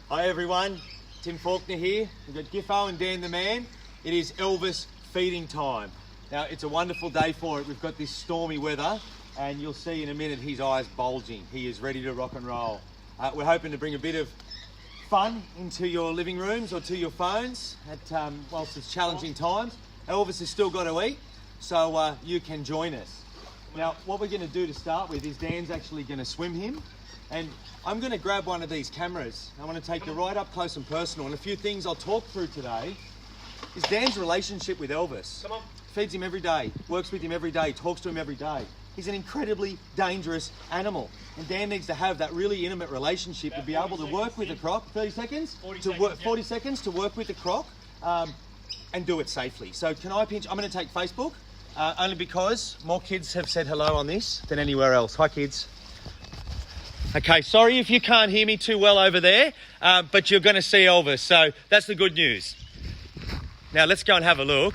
Hi everyone, Tim Faulkner here. We've got Giffo and Dan the man. It is Elvis feeding time. Now it's a wonderful day for it. We've got this stormy weather and you'll see in a minute his eyes bulging. He is ready to rock and roll. We're hoping to bring a bit of fun into your living rooms or to your phones at whilst it's challenging times. Elvis has still got to eat, so you can join us. Now what we're going to do to start with is Dan's actually going to swim him. And I'm going to grab one of these cameras. I want to take you right up close and personal. And a few things I'll talk through today is Dan's relationship with Elvis. Come on. Feeds him every day, works with him every day, talks to him every day. He's an incredibly dangerous animal. And Dan needs to have that really intimate relationship to be able to work with the croc. 30 seconds? 40 seconds to work with the croc and do it safely. So can I pinch? I'm going to take Facebook only because more kids have said hello on this than anywhere else. Hi kids. Okay, sorry if you can't hear me too well over there, but you're going to see Elvis, so that's the good news. Now let's go and have a look.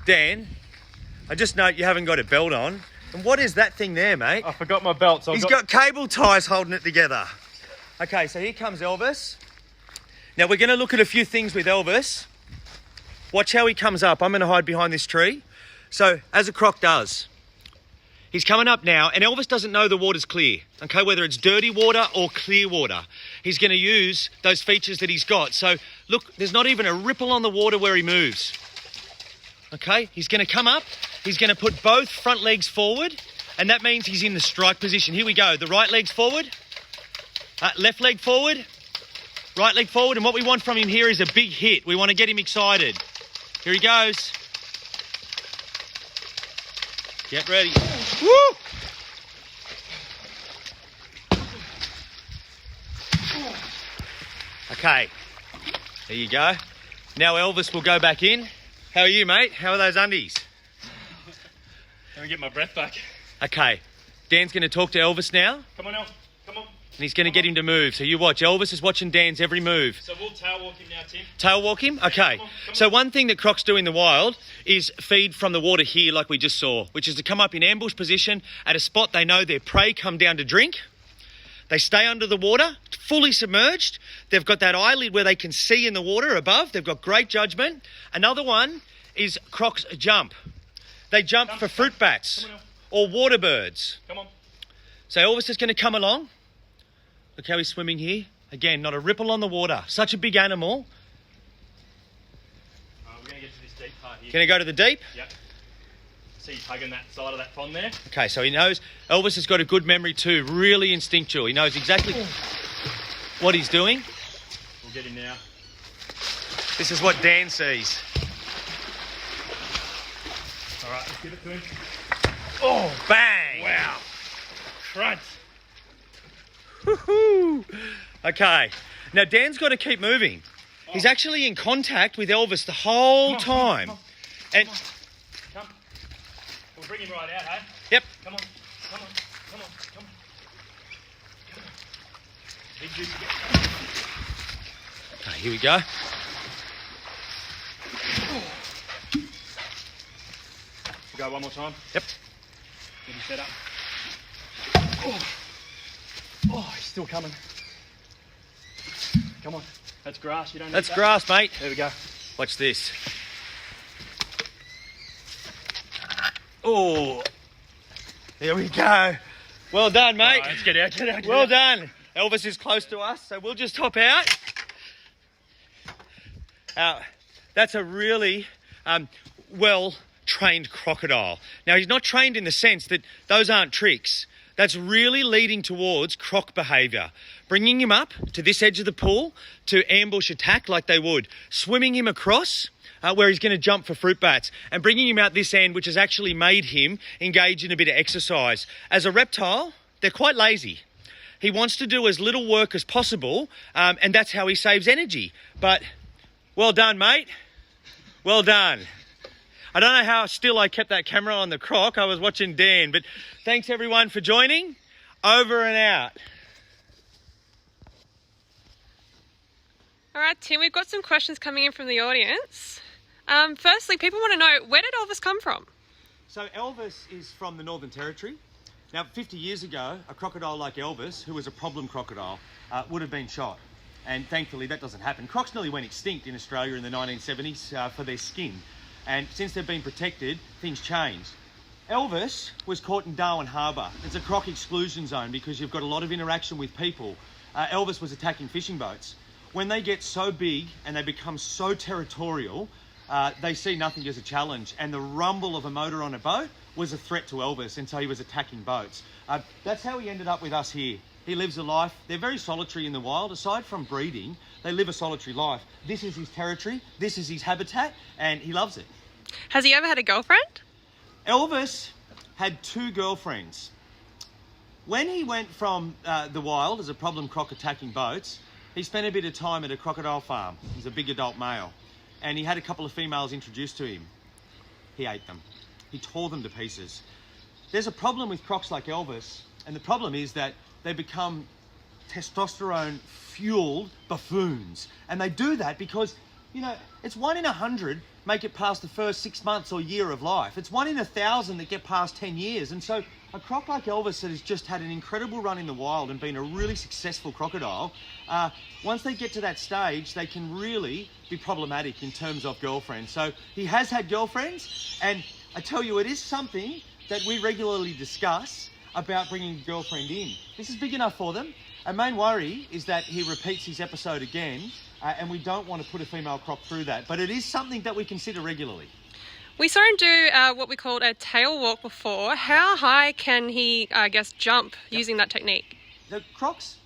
Dan, I just note you haven't got a belt on. And what is that thing there, mate? I forgot my belt. So He's got cable ties holding it together. Okay, so here comes Elvis. Now we're going to look at a few things with Elvis. Watch how he comes up. I'm going to hide behind this tree. So, as a croc does. He's coming up now, and Elvis doesn't know the water's clear, okay, whether it's dirty water or clear water. He's going to use those features that he's got. So, look, there's not even a ripple on the water where he moves. Okay, he's going to come up, he's going to put both front legs forward, and that means he's in the strike position. Here we go, the right leg's forward, left leg forward, right leg forward, and what we want from him here is a big hit. We want to get him excited. Here he goes. Get ready. Woo! Okay, there you go. Now Elvis will go back in. How are you, mate? How are those undies? Let me get my breath back. Okay, Dan's going to talk to Elvis now. Come on, Elf. Come on. And he's going to get him to move. So you watch. Elvis is watching Dan's every move. So we'll tail walk him now, Tim. Tail walk him? Okay. Come on. So one thing that crocs do in the wild is feed from the water here like we just saw, which is to come up in ambush position at a spot they know their prey come down to drink. They stay under the water, fully submerged. They've got that eyelid where they can see in the water above. They've got great judgment. Another one is crocs jump. They jump for fruit bats or water birds. Come on. So Elvis is going to come along. Look how he's swimming here. Again, not a ripple on the water. Such a big animal. We're going to get to this deep part here. Can he go to the deep? Yep. See he's hugging that side of that pond there. Okay, so he knows. Elvis has got a good memory too. Really instinctual. He knows exactly what he's doing. We'll get him now. This is what Dan sees. All right, let's get it to him. Oh, bang! Wow. Crunch. Woohoo! Okay, now Dan's got to keep moving. He's actually in contact with Elvis the whole time. Come on. And Come. We'll bring him right out, hey? yep. Come on. Come on. Come on. Come on. Come on. Big juicy. Okay, here we go. We'll go one more time. Yep. Get him set up. Oh, he's still coming. Come on. That's grass. You don't need That's that. grass, mate. There we go. Watch this. Oh, there we go. Well done, mate. All right, let's get out. Get out. Get Well out. done. Elvis is close to us, so we'll just hop out. That's a really well-trained crocodile. Now, he's not trained in the sense that those aren't tricks. That's really leading towards croc behaviour. Bringing him up to this edge of the pool to ambush attack like they would. Swimming him across where he's going to jump for fruit bats. And bringing him out this end, which has actually made him engage in a bit of exercise. As a reptile, they're quite lazy. He wants to do as little work as possible, and that's how he saves energy. But well done, mate. Well done. I don't know how still I kept that camera on the croc. I was watching Dan, but thanks everyone for joining. Over and out. All right, Tim, we've got some questions coming in from the audience. Firstly, people want to know, where did Elvis come from? So Elvis is from the Northern Territory. Now, 50 years ago, a crocodile like Elvis, who was a problem crocodile, would have been shot. And thankfully that doesn't happen. Crocs nearly went extinct in Australia in the 1970s for their skin. And since they've been protected, things changed. Elvis was caught in Darwin Harbour. It's a croc exclusion zone because you've got a lot of interaction with people. Elvis was attacking fishing boats. When they get so big and they become so territorial, they see nothing as a challenge. And the rumble of a motor on a boat was a threat to Elvis, and so he was attacking boats. That's how he ended up with us here. He lives a life. They're very solitary in the wild. Aside from breeding, they live a solitary life. This is his territory. This is his habitat, and he loves it. Has he ever had a girlfriend? Elvis had 2 girlfriends. When he went from the wild as a problem croc attacking boats, he spent a bit of time at a crocodile farm. He's a big adult male. And he had a couple of females introduced to him. He ate them. He tore them to pieces. There's a problem with crocs like Elvis, and the problem is that they become testosterone-fueled buffoons. And they do that because, you know, it's 1 in 100 make it past the first 6 months or year of life. It's 1 in 1,000 that get past 10 years. And so a croc like Elvis that has just had an incredible run in the wild and been a really successful crocodile, once they get to that stage, they can really be problematic in terms of girlfriends. So he has had girlfriends, and I tell you, it is something that we regularly discuss about bringing a girlfriend in. This is big enough for them. Our main worry is that he repeats his episode again, and we don't want to put a female croc through that. But it is something that we consider regularly. We saw him do what we called a tail walk before. How high can he, jump using that technique? The crocs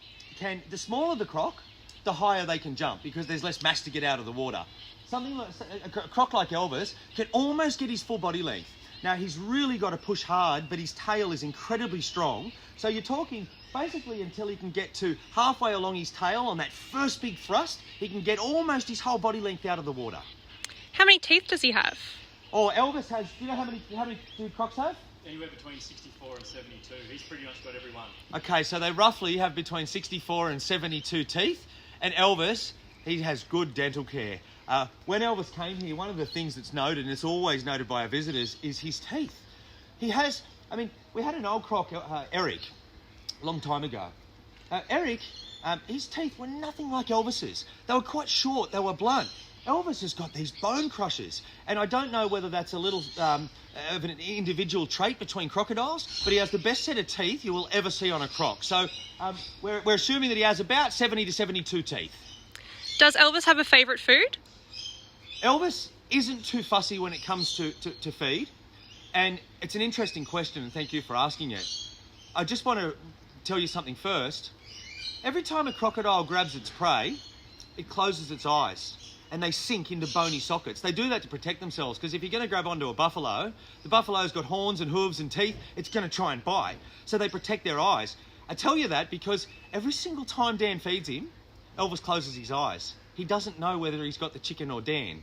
the smaller the croc, the higher they can jump because there's less mass to get out of the water. Something like a croc like Elvis can almost get his full body length. Now, he's really got to push hard, but his tail is incredibly strong. So you're talking basically until he can get to halfway along his tail on that first big thrust, he can get almost his whole body length out of the water. How many teeth does he have? Oh, Elvis has, do you know how many do crocs have? Anywhere between 64 and 72. He's pretty much got every one. Okay, so they roughly have between 64 and 72 teeth. And Elvis, he has good dental care. When Elvis came here, one of the things that's noted, and it's always noted by our visitors, is his teeth. He has, we had an old croc, Eric, a long time ago. Eric, his teeth were nothing like Elvis's. They were quite short, they were blunt. Elvis has got these bone crushers, and I don't know whether that's a little of an individual trait between crocodiles, but he has the best set of teeth you will ever see on a croc. So we're assuming that he has about 70 to 72 teeth. Does Elvis have a favourite food? Elvis isn't too fussy when it comes to feed, and it's an interesting question, and thank you for asking it. I just want to tell you something first. Every time a crocodile grabs its prey, it closes its eyes, and they sink into bony sockets. They do that to protect themselves, because if you're going to grab onto a buffalo, the buffalo's got horns and hooves and teeth, it's going to try and bite. So they protect their eyes. I tell you that because every single time Dan feeds him, Elvis closes his eyes. He doesn't know whether he's got the chicken or Dan.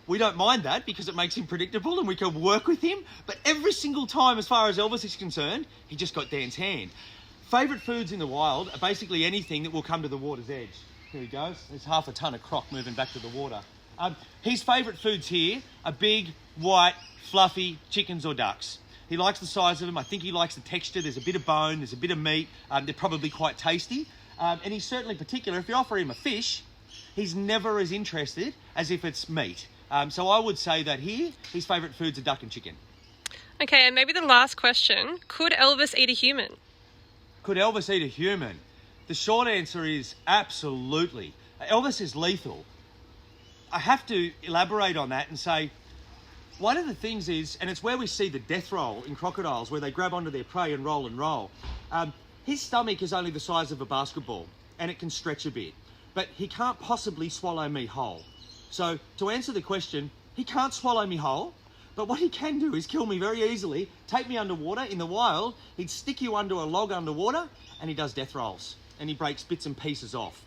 We don't mind that because it makes him predictable and we can work with him. But every single time, as far as Elvis is concerned, he just got Dan's hand. Favourite foods in the wild are basically anything that will come to the water's edge. Here he goes. There's half a tonne of croc moving back to the water. His favourite foods here are big, white, fluffy chickens or ducks. He likes the size of them. I think he likes the texture. There's a bit of bone. There's a bit of meat. They're probably quite tasty. And he's certainly particular. If you offer him a fish, he's never as interested as if it's meat. So I would say that here, his favourite foods are duck and chicken. Okay, and maybe the last question. Could Elvis eat a human? Could Elvis eat a human? The short answer is absolutely. Elvis is lethal. I have to elaborate on that and say, one of the things is, and it's where we see the death roll in crocodiles, where they grab onto their prey and roll and roll. His stomach is only the size of a basketball, and it can stretch a bit. But he can't possibly swallow me whole. So, to answer the question, he can't swallow me whole, but what he can do is kill me very easily, take me underwater. In the wild, he'd stick you under a log underwater, and he does death rolls, and he breaks bits and pieces off.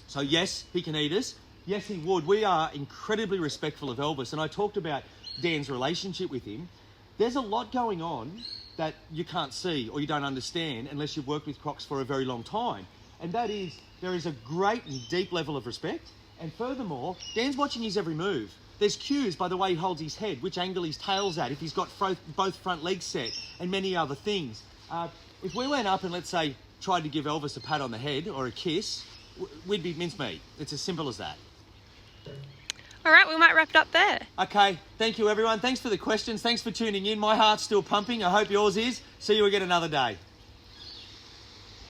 So yes, he can eat us. Yes, he would. We are incredibly respectful of Elvis, and I talked about Dan's relationship with him. There's a lot going on that you can't see or you don't understand unless you've worked with crocs for a very long time. And that is, there is a great and deep level of respect. And furthermore, Dan's watching his every move. There's cues by the way he holds his head, which angle his tail's at, if he's got both front legs set, and many other things. If we went up and, let's say, tried to give Elvis a pat on the head or a kiss, we'd be mincemeat. It's as simple as that. All right, we might wrap it up there. Okay, thank you everyone. Thanks for the questions. Thanks for tuning in. My heart's still pumping. I hope yours is. See you again another day.